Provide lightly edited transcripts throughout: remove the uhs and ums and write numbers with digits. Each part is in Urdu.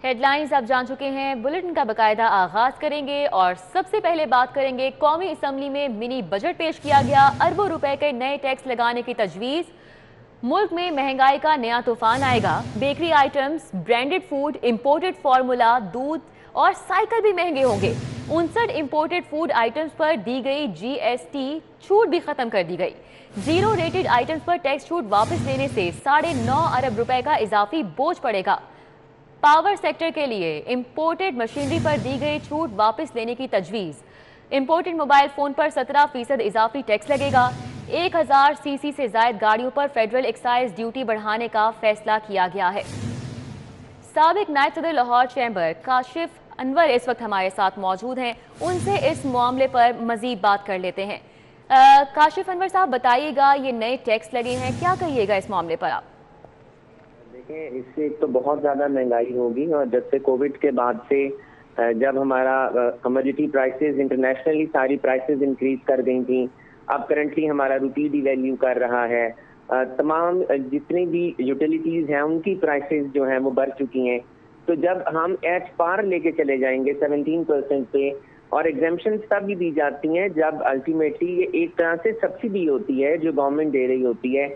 ہیڈ لائنز آپ جان چکے ہیں، بلیٹن کا باقاعدہ آغاز کریں گے اور سب سے پہلے بات کریں گے قومی اسمبلی میں منی بجٹ پیش کیا گیا، اربوں روپے کے نئے ٹیکس لگانے کی تجویز۔ ملک میں مہنگائی کا نیا طوفان آئے گا، bakery items, branded food, imported formula, دودھ اور سائیکل بھی مہنگے ہوں گے۔ 59 امپورٹڈ فوڈ آئٹمز پر دی گئی جی ایس ٹی چھوٹ بھی ختم کر دی گئی۔ زیرو ریٹڈ آئٹمز پر ٹیکس چھوٹ واپس لینے سے 9.5 ارب روپے کا اضافی بوجھ پڑے گا۔ پاور سیکٹر کے لیے امپورٹڈ مشینری پر دی گئی چھوٹ واپس لینے کی تجویز۔ امپورٹڈ موبائل فون پر 17% اضافی ٹیکس لگے گا۔ 1000 سی سی سے زائد گاڑیوں پر فیڈرل ایکسائز ڈیوٹی بڑھانے کا فیصلہ کیا گیا ہے۔ سابق نائب صدر لاہور چیمبر کاشف انور اس وقت ہمارے ساتھ موجود ہیں، ان سے اس معاملے پر مزید بات کر لیتے ہیں۔ کاشف انور صاحب، بتائیے گا یہ نئے ٹیکس لگے ہیں، کیا کہیے گا اس معاملے پر آپ؟ دیکھیں، اس سے ایک تو بہت زیادہ مہنگائی ہوگی، اور جب سے کووڈ کے بعد سے جب ہمارا کموڈیٹی پرائسز انٹرنیشنلی ساری پرائسز انکریز کر گئی تھیں، اب کرنٹلی ہمارا روپی ڈی ویلیو کر رہا ہے، تمام جتنی بھی یوٹیلیٹیز ہیں ان کی پرائسز جو ہیں وہ بڑھ چکی ہیں۔ تو جب ہم ایٹ پار لے کے چلے جائیں گے 17% پہ، اور ایگزیمپشنز تب بھی دی جاتی ہیں جب الٹیمیٹلی یہ ایک طرح سے سبسڈی ہوتی ہے جو گورنمنٹ دے رہی ہوتی ہے،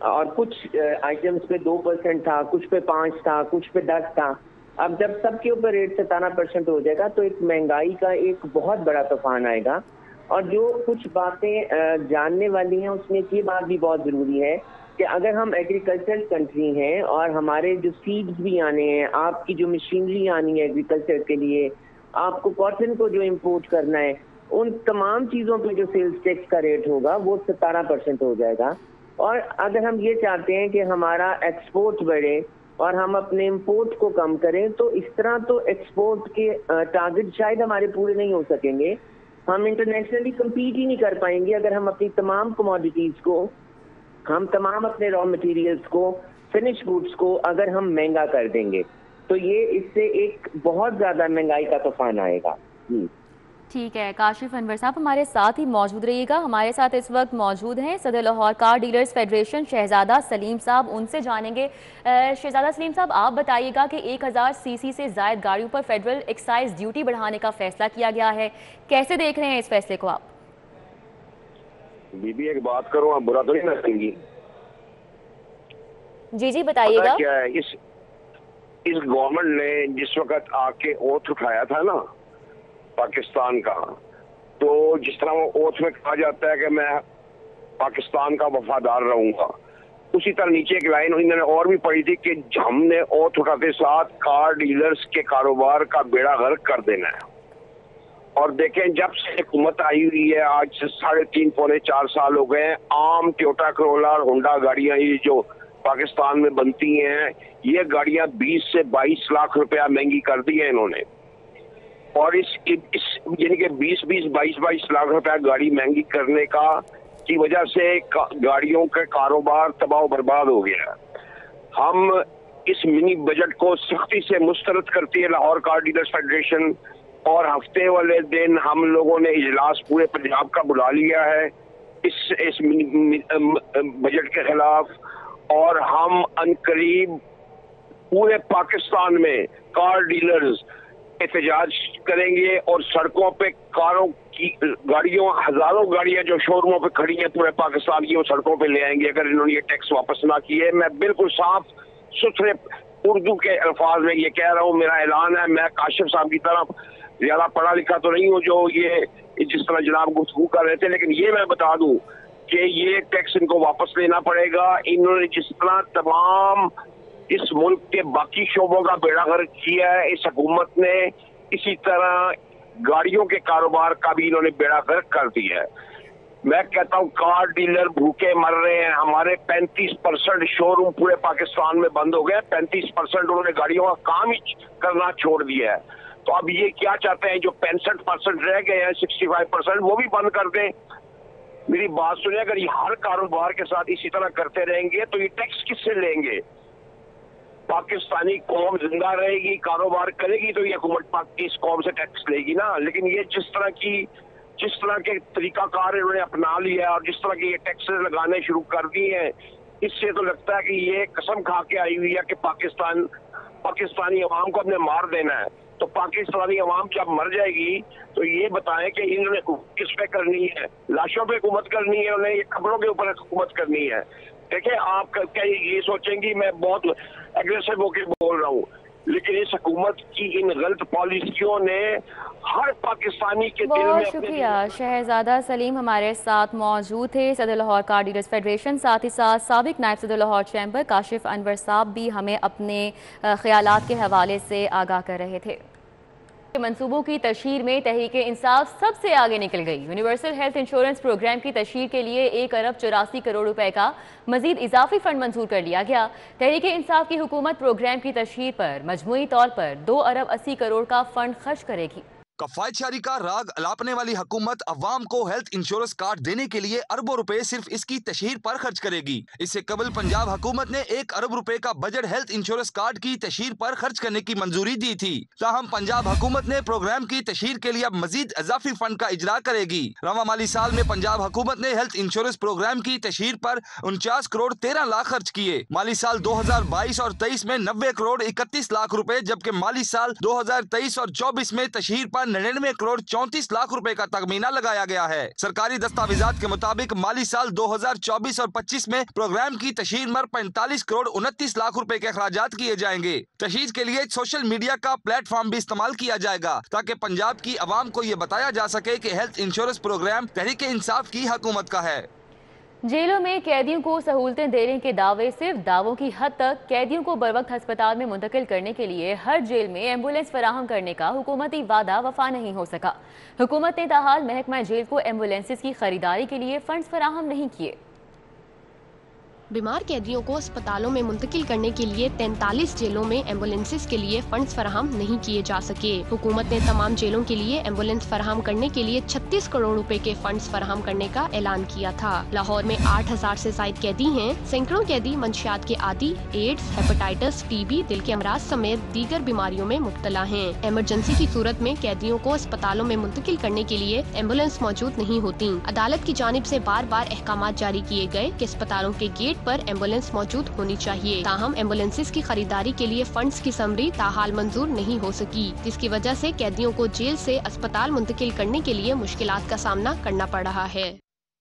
اور کچھ آئٹمس پہ 2% تھا، کچھ پہ 5 تھا، کچھ پہ 10 تھا۔ اب جب سب کے اوپر ریٹ 17% ہو جائے گا تو ایک مہنگائی کا ایک بہت بڑا طوفان آئے گا۔ اور جو کچھ باتیں جاننے والی ہیں اس میں یہ بات بھی بہت ضروری ہے کہ اگر ہم ایگریکلچرل کنٹری ہیں اور ہمارے جو سیڈز بھی آنے ہیں، آپ کی جو مشینری آنی ہے ایگریکلچر کے لیے، آپ کو کاٹن کو جو امپورٹ کرنا ہے، ان تمام چیزوں پہ جو سیلز ٹیکس کا ریٹ ہوگا وہ 17% ہو جائے گا۔ اور اگر ہم یہ چاہتے ہیں کہ ہمارا ایکسپورٹ بڑھے اور ہم اپنے امپورٹ کو کم کریں، تو اس طرح تو ایکسپورٹ کے ٹارگٹ شاید ہمارے پورے نہیں ہو سکیں گے۔ ہم انٹرنیشنلی کمپیٹ ہی نہیں کر پائیں گے اگر ہم اپنی تمام کموڈیٹیز کو، ہم تمام اپنے را مٹیریلز کو، فنش گوڈز کو اگر ہم مہنگا کر دیں گے تو یہ اس سے ایک بہت زیادہ مہنگائی کا طوفان آئے گا۔ ٹھیک ہے کاشف انور صاحب، ہمارے ساتھ ہی موجود رہیے گا۔ ہمارے ساتھ اس وقت موجود ہیں صدر لاہور کار ڈیلرز فیڈریشن شہزادہ سلیم صاحب، ان سے جانیں گے۔ شہزادہ سلیم صاحب، آپ بتائیے گا کہ 1000 سی سی سے زائد گاڑیوں پر فیڈرل ایکسائز ڈیوٹی بڑھانے کا فیصلہ کیا گیا ہے، کیسے دیکھ رہے ہیں اس فیصلے کو آپ؟ بی بی ایک بات کروں، آپ برا تو نہیں کریں گی؟ جی بتائیے گا۔ کیا ہے، اس گورنمنٹ نے جس وقت آ کے اوتھ اٹھایا تھا نا پاکستان کا، تو جس طرح وہ اوتھ میں کہا جاتا ہے کہ میں پاکستان کا وفادار رہوں گا، اسی طرح نیچے ایک لائن انہوں نے اور بھی پڑھی تھی کہ ہم نے اوتھ اٹھاتے ساتھ کار ڈیلرز کے کاروبار کا بیڑا غرق کر دینا ہے۔ اور دیکھیں، جب سے حکومت آئی ہوئی ہے، آج سے 3.5 پونے 4 سال ہو گئے ہیں، عام ٹویوٹا کرولا اور ہونڈا گاڑیاں یہ جو پاکستان میں بنتی ہیں، یہ گاڑیاں 20 سے 22 لاکھ روپیہ مہنگی کر دی ہیں انہوں نے۔ اور اس یعنی کہ 22 لاکھ روپیہ گاڑی مہنگی کرنے کی وجہ سے گاڑیوں کا کاروبار تباہ و برباد ہو گیا ہے۔ ہم اس منی بجٹ کو سختی سے مسترد کرتی ہے لاہور کار ڈیلرز فیڈریشن، اور ہفتے والے دن ہم لوگوں نے اجلاس پورے پنجاب کا بلا لیا ہے اس بجٹ کے خلاف، اور ہم عنقریب پورے پاکستان میں کار ڈیلرز احتجاج کریں گے، اور سڑکوں پہ ہزاروں گاڑیاں جو شو روموں پہ کھڑی ہیں پورے پاکستان کی، وہ سڑکوں پہ لے آئیں گے اگر انہوں نے یہ ٹیکس واپس نہ کیے۔ میں بالکل صاف ستھرے اردو کے الفاظ میں یہ کہہ رہا ہوں، میرا اعلان ہے۔ میں کاشف صاحب کی طرف زیادہ پڑھا لکھا تو نہیں ہوں جو یہ جس طرح جناب گفتگو کر رہے تھے، لیکن یہ میں بتا دوں کہ یہ ٹیکس ان کو واپس لینا پڑے گا۔ انہوں نے جس طرح تمام اس ملک کے باقی شعبوں کا بیڑا غرق کیا ہے اس حکومت نے، اسی طرح گاڑیوں کے کاروبار کا بھی انہوں نے بیڑا غرق کر دیا ہے۔ میں کہتا ہوں کار ڈیلر بھوکے مر رہے ہیں۔ ہمارے 35% شو روم پورے پاکستان میں بند ہو گئے، 35% انہوں نے گاڑیوں کا کام ہی کرنا چھوڑ دیا ہے۔ تو اب یہ کیا چاہتے ہیں، جو 65% رہ گئے ہیں، 65% وہ بھی بند کر دیں۔ میری بات سنیں، اگر یہ ہر کاروبار کے ساتھ اسی طرح کرتے رہیں گے تو یہ ٹیکس کس سے لیں گے؟ پاکستانی قوم زندہ رہے گی، کاروبار کرے گی تو یہ حکومت اس قوم سے ٹیکس لے گی نا۔ لیکن یہ جس طرح کے طریقہ کار انہوں نے اپنا لیا ہے اور جس طرح کے یہ ٹیکسز لگانے شروع کر دی ہیں، اس سے تو لگتا ہے کہ یہ قسم کھا کے آئی ہوئی ہے کہ پاکستان پاکستانی عوام کو ہم نے مار دینا ہے، تو پاکستانی عوام جب مر جائے گی تو یہ بتائیں کہ انہوں نے کس پہ کرنی ہے؟ لاشوں پہ حکومت کرنی ہے انہیں، یہ قبروں کے اوپر حکومت کرنی ہے؟ دیکھیں آپ کیا یہ سوچیں گی میں بہت ایگریسو ہو کے بول رہا ہوں، لیکن اس حکومت کی ان غلط پالیسیوں نے ہر پاکستانی کے دل میں... بہت شکریہ شہزادہ سلیم ہمارے ساتھ موجود تھے، صدر لاہور کار ڈیلرز فیڈریشن، ساتھ ہی ساتھ سابق نائب صدر لاہور چیمبر کاشف انور صاحب بھی ہمیں اپنے خیالات کے حوالے سے آگاہ کر رہے تھے۔ منصوبوں کی تشہیر میں تحریک انصاف سب سے آگے نکل گئی۔ یونیورسل ہیلتھ انشورنس پروگرام کی تشہیر کے لیے 1 ارب 84 کروڑ روپے کا مزید اضافی فنڈ منظور کر لیا گیا۔ تحریک انصاف کی حکومت پروگرام کی تشہیر پر مجموعی طور پر 2 ارب 80 کروڑ کا فنڈ خرچ کرے گی۔ کفایت شاری کا راگ الاپنے والی حکومت عوام کو ہیلتھ انشورنس کارڈ دینے کے لیے اربوں روپے صرف اس کی تشہیر پر خرچ کرے گی۔ اس سے قبل پنجاب حکومت نے 1 ارب روپے کا بجٹ ہیلتھ انشورنس کارڈ کی تشہیر پر خرچ کرنے کی منظوری دی تھی، تاہم پنجاب حکومت نے پروگرام کی تشہیر کے لیے اب مزید اضافی فنڈ کا اجرا کرے گی۔ رواں مالی سال میں پنجاب حکومت نے ہیلتھ انشورنس پروگرام کی تشہیر پر 49 کروڑ 13 لاکھ خرچ کیے۔ مالی سال 2022 اور 23 میں 90 کروڑ 31 لاکھ روپے، جبکہ مالی سال 2023 اور 24 میں تشہیر پر 99 کروڑ 34 لاکھ روپے کا تخمینہ لگایا گیا ہے۔ سرکاری دستاویزات کے مطابق مالی سال 2024 اور 25 میں پروگرام کی تشہیر پر 45 کروڑ 29 لاکھ روپے کے اخراجات کیے جائیں گے۔ تشہیر کے لیے سوشل میڈیا کا پلیٹ فارم بھی استعمال کیا جائے گا تاکہ پنجاب کی عوام کو یہ بتایا جا سکے کہ health insurance programme Tehreek Insaf کی حکومت کا ہے۔ جیلوں میں قیدیوں کو سہولتیں دینے کے دعوے صرف دعووں کی حد تک، قیدیوں کو بروقت ہسپتال میں منتقل کرنے کے لیے ہر جیل میں ایمبولینس فراہم کرنے کا حکومتی وعدہ وفا نہیں ہو سکا۔ حکومت نے تاحال محکمہ جیل کو ایمبولینسز کی خریداری کے لیے فنڈز فراہم نہیں کیے۔ بیمار قیدیوں کو اسپتالوں میں منتقل کرنے کے لیے 43 جیلوں میں ایمبولینسز کے لیے فنڈز فراہم نہیں کیے جا سکے۔ حکومت نے تمام جیلوں کے لیے ایمبولینس فراہم کرنے کے لیے 36 کروڑ روپے کے فنڈز فراہم کرنے کا اعلان کیا تھا۔ لاہور میں 8000 سے زائد قیدی ہیں۔ سینکڑوں قیدی منشیات کے عادی، ایڈز، ہیپاٹائٹس، ٹی بی، دل کے امراض سمیت دیگر بیماریوں میں مبتلا ہیں۔ ایمرجنسی کی صورت میں قیدیوں کو اسپتالوں میں منتقل کرنے کے لیے ایمبولینس موجود نہیں ہوتی۔ عدالت کی جانب سے بار بار احکامات جاری کیے گئے کہ اسپتالوں کے گیٹ پر ایمبولینس موجود ہونی چاہیے، تاہم ایمبولینسز کی خریداری کے لیے فنڈز کی سمری تاحال منظور نہیں ہو سکی، جس کی وجہ سے قیدیوں کو جیل سے اسپتال منتقل کرنے کے لیے مشکلات کا سامنا کرنا پڑ رہا ہے۔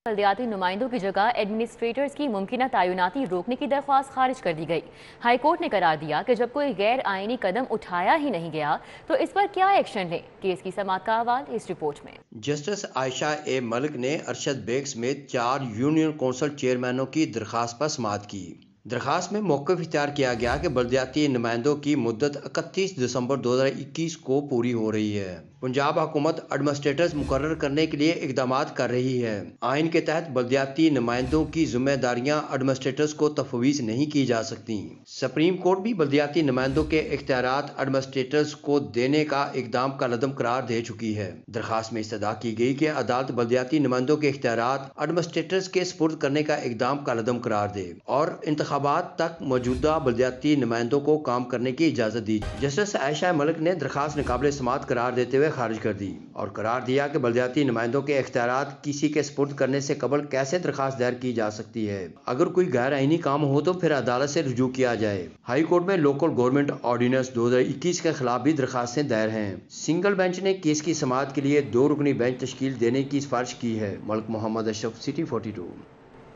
بلدیاتی نمائندوں کی جگہ ایڈمنسٹریٹرز کی ممکنہ تعیناتی روکنے کی درخواست خارج کر دی گئی۔ ہائی کورٹ نے قرار دیا کہ جب کوئی غیر آئینی قدم اٹھایا ہی نہیں گیا تو اس پر کیا ایکشن لیں۔ کیس کی سماعت کا حوالہ اس رپورٹ میں۔ جسٹس عائشہ اے ملک نے ارشد بیگ سمیت 4 یونین کونسل چیئرمینوں کی درخواست پر سماعت کی۔ درخواست میں موقف اختیار کیا گیا کہ بلدیاتی نمائندوں کی مدت 31 دسمبر 2021 کو پوری ہو رہی ہے۔ پنجاب حکومت ایڈمنسٹریٹرز مقرر کرنے کے لیے اقدامات کر رہی ہے۔ آئین کے تحت بلدیاتی نمائندوں کی ذمہ داریاں ایڈمنسٹریٹرز کو تفویض نہیں کی جا سکتی۔ سپریم کورٹ بھی بلدیاتی نمائندوں کے اختیارات ایڈمنسٹریٹرز کو دینے کا اقدام کا لدم قرار دے چکی ہے۔ درخواست میں استدعا کی گئی کہ عدالت بلدیاتی نمائندوں کے اختیارات ایڈمنسٹریٹرز کے سپرد کرنے کا اقدام کا لدم قرار دے اور انتخابات تک موجودہ بلدیاتی نمائندوں کو کام کرنے کی اجازت دی۔ جسٹس عائشہ ملک نے درخواست ناقابل سماعت قرار دیتے ہوئے خارج کر دی اور قرار دیا کہ بلدیاتی نمائندوں کے اختیارات کسی کے سپرد کرنے سے قبل کیسے درخواست دائر کی جا سکتی ہے۔ اگر کوئی غیر آئینی کام ہو تو پھر عدالت سے رجوع کیا جائے۔ ہائی کورٹ میں لوکل گورنمنٹ آرڈیننس 2021 کے خلاف بھی درخواستیں دائر ہیں۔ سنگل بینچ نے کیس کی سماعت کے لیے 2 رکنی بینچ تشکیل دینے کی سفارش کی ہے۔ ملک محمد اشرف، سٹی 42۔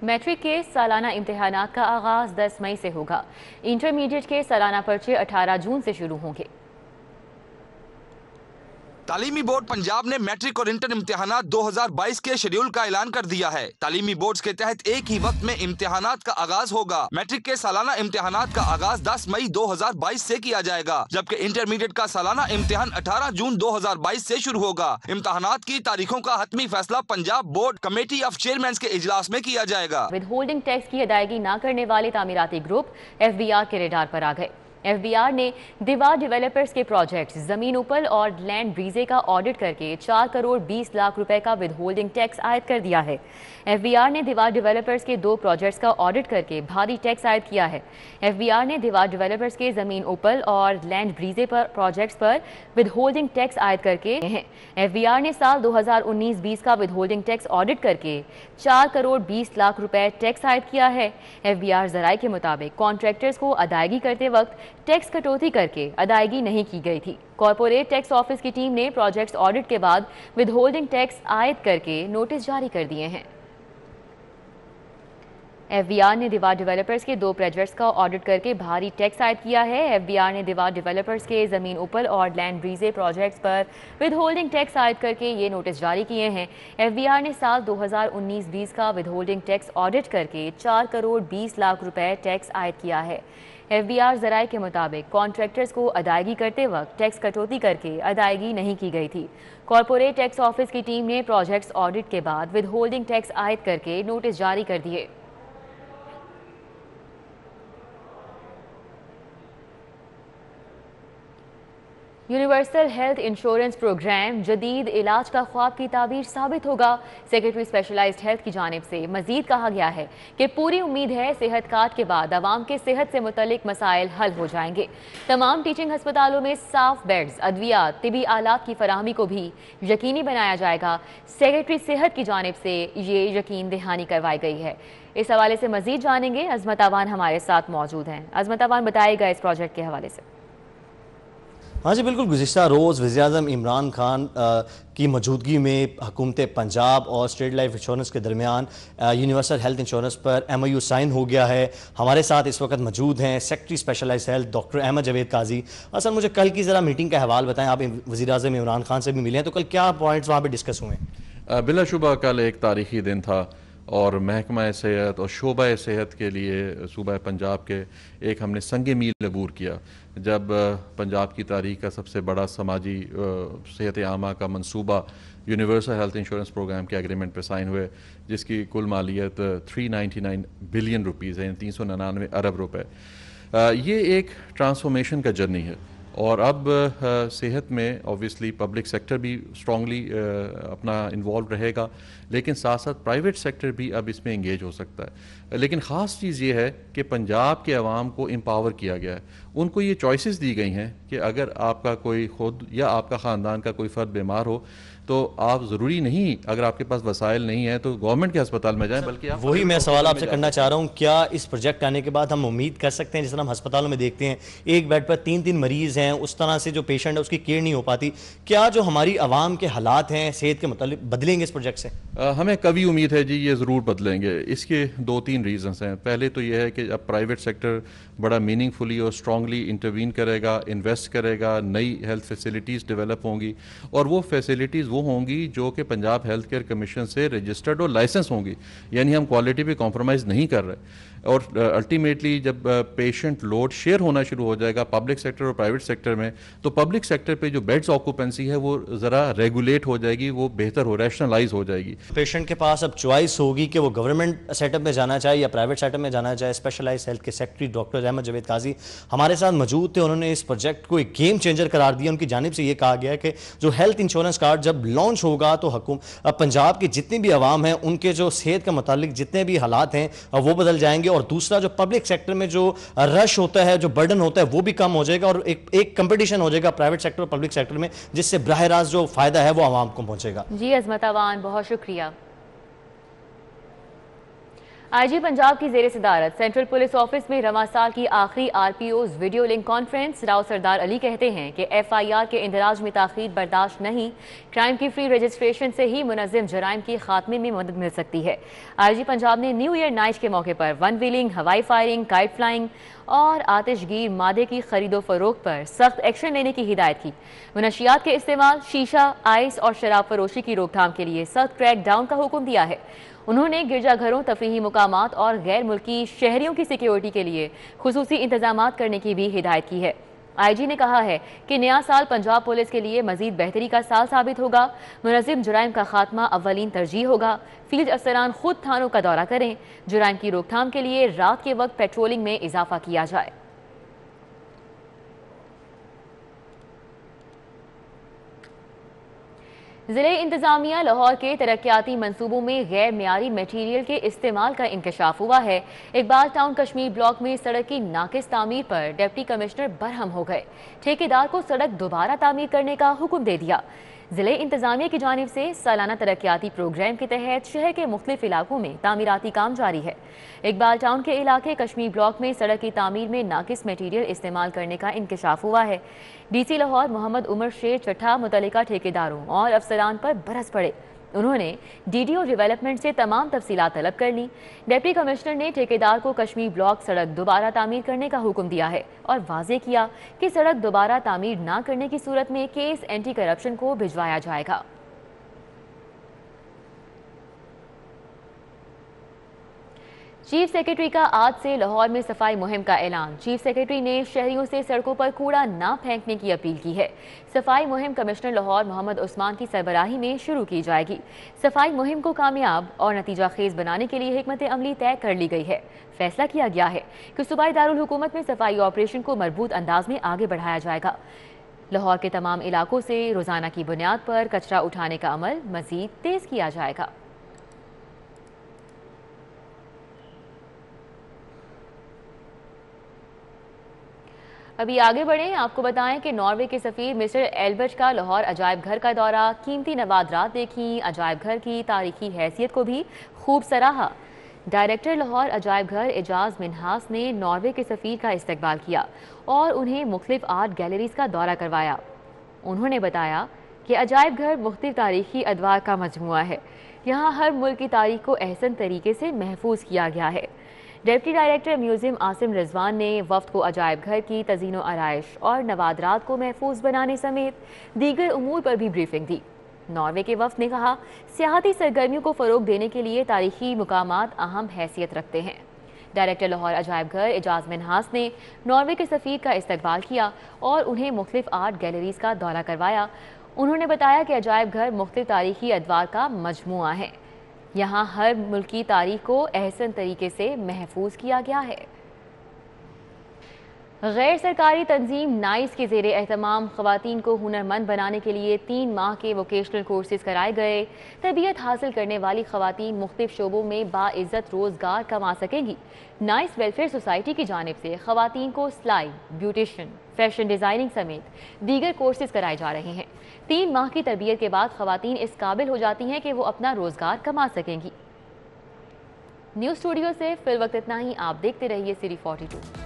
میٹرک کے سالانہ امتحانات کا آغاز 10 مئی سے ہوگا۔ انٹرمیڈیٹ کے سالانہ پرچے 18 جون سے شروع ہوں گے۔ تعلیمی بورڈ پنجاب نے میٹرک اور انٹر امتحانات 2022 کے شیڈول کا اعلان کر دیا ہے۔ تعلیمی بورڈز کے تحت ایک ہی وقت میں امتحانات کا آغاز ہوگا۔ میٹرک کے سالانہ امتحانات کا آغاز 10 مئی 2022 سے کیا جائے گا، جبکہ انٹرمیڈیٹ کا سالانہ امتحان 18 جون 2022 سے شروع ہوگا۔ امتحانات کی تاریخوں کا حتمی فیصلہ Punjab board committee of chairmen کے اجلاس میں کیا جائے گا۔ ود ہولڈنگ ٹیکس کی ادائیگی نہ کرنے والے تعمیراتی گروپ FBR کے ریڈار پر آ گئے۔ FBR نے دیوار ڈیولپرز کے پروجیکٹ زمین اوپل اور لینڈ بریزے کا آڈٹ کر کے 4 کروڑ 20 لاکھ روپے کا ود ہولڈنگ ٹیکس عائد کر دیا ہے۔ FBR نے دیوار ڈیولپرز کے 2 پروجیکٹس کا آڈٹ کر کے بھاری ٹیکس عائد کیا ہے۔ FBR نے دیوار ڈیولپرز کے زمین اوپل اور لینڈ بریزے پر پروجیکٹس پر ود ہولڈنگ ٹیکس عائد کر کے ہیں۔ FBR نے سال 2019-20 کا ود ہولڈنگ ٹیکس آڈٹ کر کے 4 کروڑ 20 لاکھ روپے ٹیکس عائد کیا ہے۔ FBR ذرائع کے مطابق کانٹریکٹرز کو ادائیگی کرتے وقت ٹیکس کٹوتی کر کے ادائیگی نہیں کی گئی تھی۔ کارپوریٹ ٹیکس آفس کی ٹیم نے پروجیکٹس آڈٹ کے بعد ود ہولڈنگ ٹیکس عائد کر کے نوٹس جاری کر دیے ہیں۔ ایف بی آر نے دیوار ڈیولپرز کے 2 پروجیکٹس کا آڈٹ کر کے بھاری ٹیکس عائد کیا ہے۔ ایف بی آر نے دیوار ڈیولپرز کے زمین اوپل اور لینڈ بریزے پروجیکٹس پر ود ہولڈنگ ٹیکس عائد کر کے یہ نوٹس جاری کیے ہیں۔ ایف بی آر نے سال 2019-20 کا ود ہولڈنگ ٹیکس آڈٹ کر کے 4 کروڑ 20 لاکھ روپے ٹیکس عائد کیا ہے۔ ایف بی آر ذرائع کے مطابق کانٹریکٹرز کو ادائیگی کرتے وقت ٹیکس کٹوتی کر کے ادائیگی نہیں کی گئی تھی۔ کارپوریٹ ٹیکس آفس کی ٹیم نے پروجیکٹس آڈٹ کے بعد ود ہولڈنگ ٹیکس عائد کر کے نوٹس جاری کر دیے۔ یونیورسل ہیلتھ انشورنس پروگرام جدید علاج کا خواب کی تعبیر ثابت ہوگا۔ سیکرٹری اسپیشلائزڈ ہیلتھ کی جانب سے مزید کہا گیا ہے کہ پوری امید ہے صحت کارڈ کے بعد عوام کے صحت سے متعلق مسائل حل ہو جائیں گے۔ تمام ٹیچنگ ہسپتالوں میں صاف بیڈز، ادویات، طبی آلات کی فراہمی کو بھی یقینی بنایا جائے گا۔ سیکرٹری صحت کی جانب سے یہ یقین دہانی کروائی گئی ہے۔ اس حوالے سے مزید جانیں گے، عظمت اوان ہمارے ساتھ موجود ہیں۔ عظمت اوان، بتائے گا اس پروجیکٹ کے حوالے سے۔ ہاں جی بالکل، گزشتہ روز وزیر اعظم عمران خان کی موجودگی میں حکومت پنجاب اور اسٹیٹ لائف انشورنس کے درمیان یونیورسل ہیلتھ انشورنس پر ایم او یو سائن ہو گیا ہے۔ ہمارے ساتھ اس وقت موجود ہیں secretary specialized health doctor Ahmed Javed Qazi. اصل مجھے کل کی ذرا میٹنگ کا حوال بتائیں، آپ وزیر اعظم عمران خان سے بھی ملے ہیں، تو کل کیا پوائنٹس وہاں پہ ڈسکس ہوئے ہیں؟ بلا شبہ کل ایک تاریخی دن تھا اور محکمہ صحت اور شعبہ صحت کے لیے صوبہ پنجاب کے ایک ہم نے سنگ میل عبور کیا جب پنجاب کی تاریخ کا سب سے بڑا سماجی صحت عامہ کا منصوبہ یونیورسل ہیلتھ انشورنس پروگرام کے ایگریمنٹ پہ سائن ہوئے، جس کی کل مالیت 399 بلین روپیز ہے، 399 ارب روپے۔ یہ ایک ٹرانسفارمیشن کا جرنی ہے اور اب صحت میں اوبویسلی پبلک سیکٹر بھی اسٹرانگلی اپنا انوالو رہے گا، لیکن ساتھ ساتھ پرائیویٹ سیکٹر بھی اب اس میں انگیج ہو سکتا ہے۔ لیکن خاص چیز یہ ہے کہ پنجاب کے عوام کو امپاور کیا گیا ہے، ان کو یہ چوائسز دی گئی ہیں کہ اگر آپ کا کوئی خود یا آپ کا خاندان کا کوئی فرد بیمار ہو تو آپ ضروری نہیں، اگر آپ کے پاس وسائل نہیں ہیں تو گورنمنٹ کے ہسپتال میں جائیں، بلکہ آپ وہی میں سوال آپ سے کرنا چاہ رہا ہوں، کیا اس پروجیکٹ آنے کے بعد ہم امید کر سکتے ہیں، جس طرح ہم ہسپتالوں میں دیکھتے ہیں ایک بیڈ پر 3 مریض ہیں، اس طرح سے جو پیشنٹ ہے اس کی کیئر نہیں ہو پاتی، کیا جو ہماری عوام کے حالات ہیں صحت کے متعلق بدلیں گے اس پروجیکٹ سے؟ ہمیں کبھی امید ہے جی یہ ضرور بدلیں گے۔ اس کے 2-3 ریزنز ہیں۔ پہلے تو یہ ہے کہ اب پرائیویٹ سیکٹر بڑا میننگ فلی اور اسٹرانگلی انٹروین کرے گا، انویسٹ کرے گا، نئی ہیلتھ فیسلٹیز ڈیولپ ہوں گی، اور وہ فیسلٹیز وہ ہوں گی جو کہ پنجاب ہیلتھ کیئر کمیشن سے رجسٹرڈ اور لائسنس ہوں گی، یعنی ہم کوالٹی پہ کمپرومائز نہیں کر رہے۔ اور الٹیمیٹلی جب پیشنٹ لوڈ شیئر ہونا شروع ہو جائے گا پبلک سیکٹر اور پرائیویٹ سیکٹر میں، تو پبلک سیکٹر پہ جو بیڈز آکوپینسی ہے وہ ذرا ریگولیٹ ہو جائے گی، وہ بہتر ہو ریشنلائز ہو جائے گی۔ پیشنٹ کے پاس اب چوائس ہوگی کہ وہ گورنمنٹ سیٹ اپ میں جانا چاہے یا پرائیویٹ سیٹ اپ میں جانا چاہے۔ اسپیشلائز ہیلتھ کے سیکرٹری ڈاکٹر احمد جاوید قاضی ہمارے ساتھ موجود تھے، انہوں نے اس پروجیکٹ کو ایک گیم چینجر قرار دیا۔ ان کی جانب سے یہ کہا گیا ہے کہ جو ہیلتھ انشورنس کارڈ جب لانچ ہوگا تو پنجاب کے جتنے بھی عوام ہیں ان کے جو صحت کے متعلق جتنے بھی حالات ہیں وہ بدل جائیں گے، اور دوسرا جو پبلک سیکٹر میں جو رش ہوتا ہے، جو برڈن ہوتا ہے، وہ بھی کم ہو جائے گا، اور ایک کمپٹیشن ہو جائے گا پرائیویٹ سیکٹر اور پبلک سیکٹر میں، جس سے براہ راست جو فائدہ ہے وہ عوام کو پہنچے گا۔ جی عظمت اوان، بہت شکریہ۔ آئی جی پنجاب کی زیر صدارت سینٹرل پولیس آفس میں رواں سال کی آخری R P Os video link conference. Rao سردار علی کہتے ہیں کہ ایف آئی آر کے اندراج میں تاخیر برداشت نہیں، کرائم کی فری رجسٹریشن سے ہی منظم جرائم کے خاتمے میں مدد مل سکتی ہے۔ آئی جی پنجاب نے نیو ایئر نائٹ کے موقع پر ون ویلنگ، ہوائی فائرنگ، کائٹ فلائنگ اور آتش گیر مادے کی خرید و فروخت پر سخت ایکشن لینے کی ہدایت کی۔ منشیات کے استعمال، شیشہ، آئس اور شراب فروشی کی روک تھام کے لیے سخت کریک ڈاؤن کا حکم دیا ہے۔ انہوں نے گرجا گھروں، تفریحی مقامات اور غیر ملکی شہریوں کی سیکیورٹی کے لیے خصوصی انتظامات کرنے کی بھی ہدایت کی ہے۔ آئی جی نے کہا ہے کہ نیا سال پنجاب پولیس کے لیے مزید بہتری کا سال ثابت ہوگا۔ منظم جرائم کا خاتمہ اولین ترجیح ہوگا۔ فیلڈ افسران خود تھانوں کا دورہ کریں۔ جرائم کی روک تھام کے لیے رات کے وقت پیٹرولنگ میں اضافہ کیا جائے۔ ضلع انتظامیہ لاہور کے ترقیاتی منصوبوں میں غیر معیاری میٹیریل کے استعمال کا انکشاف ہوا ہے۔ اقبال ٹاؤن کشمیر بلاک میں سڑک کی ناقص تعمیر پر ڈپٹی کمشنر برہم ہو گئے، ٹھیکیدار کو سڑک دوبارہ تعمیر کرنے کا حکم دے دیا۔ ضلع انتظامیہ کی جانب سے سالانہ ترقیاتی پروگرام کے تحت شہر کے مختلف علاقوں میں تعمیراتی کام جاری ہے۔ اقبال ٹاؤن کے علاقے کشمیر بلاک میں سڑک کی تعمیر میں ناقص میٹیریل استعمال کرنے کا انکشاف ہوا ہے۔ ڈی سی لاہور محمد عمر شیر چٹھا متعلقہ ٹھیکیداروں اور افسران پر برس پڑے۔ انہوں نے ڈی ڈی او ڈیولپمنٹ سے تمام تفصیلات طلب کر لیں۔ ڈپٹی کمشنر نے ٹھیکیدار کو کشمیر بلاک سڑک دوبارہ تعمیر کرنے کا حکم دیا ہے اور واضح کیا کہ سڑک دوبارہ تعمیر نہ کرنے کی صورت میں کیس اینٹی کرپشن کو بھجوایا جائے گا۔ چیف سیکرٹری کا آج سے لاہور میں صفائی مہم کا اعلان۔ چیف سیکرٹری نے شہریوں سے سڑکوں پر کوڑا نہ پھینکنے کی اپیل کی ہے۔ صفائی مہم کمشنر لاہور محمد عثمان کی سربراہی میں شروع کی جائے گی۔ صفائی مہم کو کامیاب اور نتیجہ خیز بنانے کے لیے حکمت عملی طے کر لی گئی ہے۔ فیصلہ کیا گیا ہے کہ صوبائی دارالحکومت میں صفائی آپریشن کو مربوط انداز میں آگے بڑھایا جائے گا۔ لاہور کے تمام علاقوں سے روزانہ کی بنیاد پر کچرا اٹھانے کا عمل مزید تیز کیا جائے گا۔ ابھی آگے بڑھیں، آپ کو بتائیں کہ ناروے کے سفیر مسٹر ایلبرٹ کا لاہور عجائب گھر کا دورہ، قیمتی نوادرات دیکھیں، عجائب گھر کی تاریخی حیثیت کو بھی خوب سراہا۔ ڈائریکٹر لاہور عجائب گھر اعجاز منہاس نے ناروے کے سفیر کا استقبال کیا اور انہیں مختلف آرٹ گیلریز کا دورہ کروایا۔ انہوں نے بتایا کہ عجائب گھر مختلف تاریخی ادوار کا مجموعہ ہے۔ یہاں ہر ملک کی تاریخ کو احسن طریقے سے محفوظ کیا گیا ہے۔ ڈپٹی ڈائریکٹر میوزیم عاصم رضوان نے وفد کو عجائب گھر کی تزئین و آرائش اور نوادرات کو محفوظ بنانے سمیت دیگر امور پر بھی بریفنگ دی۔ ناروے کے وفد نے کہا سیاحتی سرگرمیوں کو فروغ دینے کے لیے تاریخی مقامات اہم حیثیت رکھتے ہیں۔ ڈائریکٹر لاہور عجائب گھر اعجاز منہاس نے ناروے کے سفیر کا استقبال کیا اور انہیں مختلف آرٹ گیلریز کا دورہ کروایا۔ انہوں نے بتایا کہ عجائب گھر مختلف تاریخی ادوار کا مجموعہ ہے۔ یہاں ہر ملک کی تاریخ کو احسن طریقے سے محفوظ کیا گیا ہے۔ غیر سرکاری تنظیم نائس کے زیر اہتمام خواتین کو ہنرمند بنانے کے لیے 3 ماہ کے ووکیشنل کورسز کرائے گئے۔ تربیت حاصل کرنے والی خواتین مختلف شعبوں میں باعزت روزگار کما سکیں گی۔ نائس ویلفیئر سوسائٹی کی جانب سے خواتین کو سلائی، بیوٹیشن، فیشن ڈیزائننگ سمیت دیگر کورسز کرائے جا رہے ہیں۔ 3 ماہ کی تربیت کے بعد خواتین اس قابل ہو جاتی ہیں کہ وہ اپنا روزگار کما سکیں گی۔ نیوز اسٹوڈیو سے فی الوقت اتنا ہی، آپ دیکھتے رہیے سری 42۔